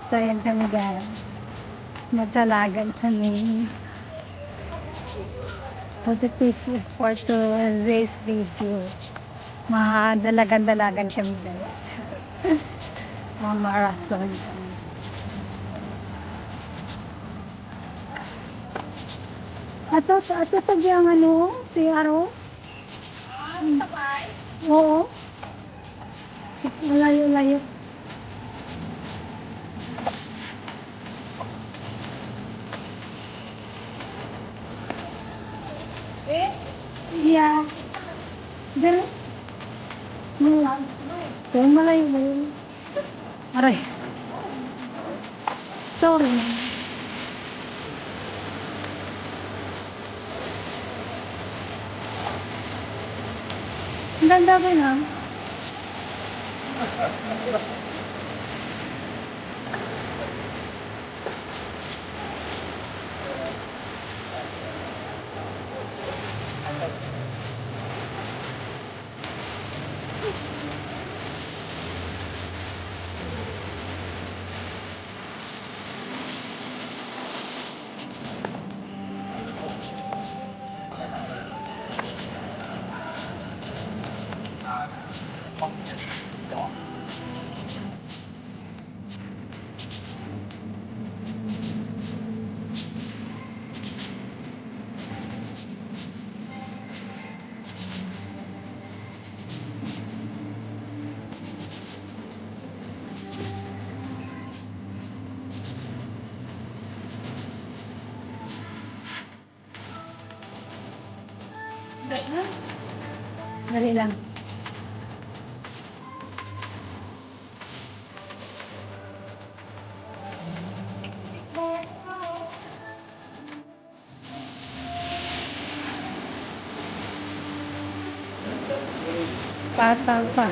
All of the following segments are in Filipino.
So, yan kami guys. Matalagan kami. Positive for to race video. Mahadalagan-dalagan kami guys. Mga marathon. Ato tabi ang ano, si Aro. Oo. Malayo-layo. Yeah. Pero, malayo. Aray. Sorry. Ang ganda ba na? Dali lang. Patang pa.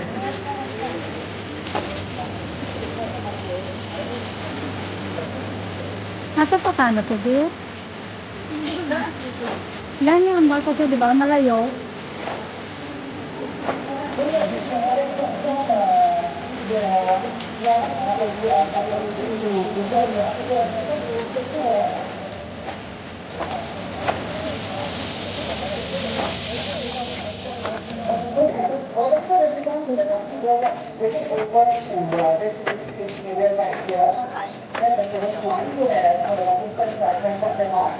Nasa Pakano to, Bill? Yan yung barko to, di ba? Malayo. Well, let's go to the next election. This needs to be real back here. Then the finish line, this question I can put them on.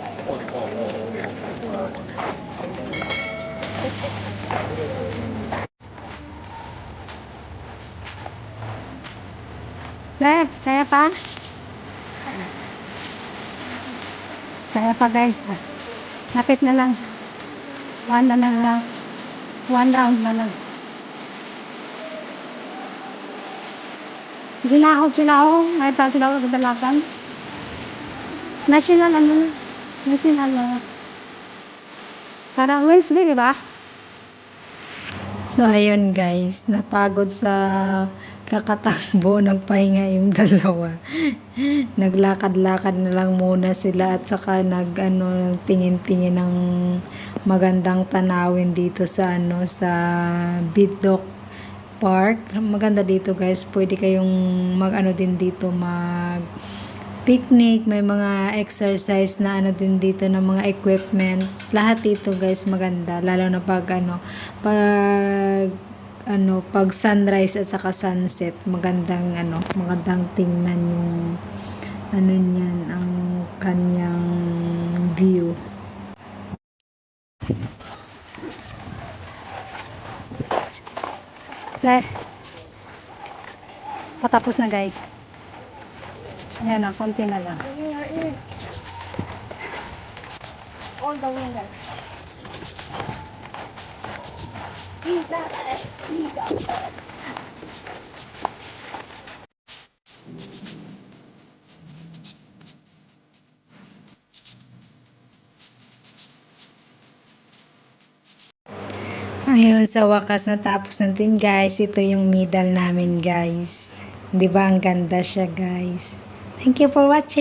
Kaya pa? Kaya pa guys. Lapit na lang. One round na lang. Sila ako. Kahit pa sila ako kadalakan. National na. Parang Wednesday, di ba? So, ayun guys. Napagod sa kakatakbo. Nagpahinga yung dalawa. Naglakad-lakad na lang muna sila at saka nagtingin-tingin ng magandang tanawin dito sa sa Bidok Park. Maganda dito guys. Pwede kayong din dito picnic, may mga exercise na din dito ng mga equipments. Lahat dito guys maganda, lalo na pag sunrise at saka sunset, magandang tingnan yung niyan, ang kanyang view. Patapos na guys. Ayan na, konti na lang. On the winner. Ayun, sa wakas natapos natin guys. Ito yung medal namin guys. 'Di ba ang ganda siya guys? Thank you for watching.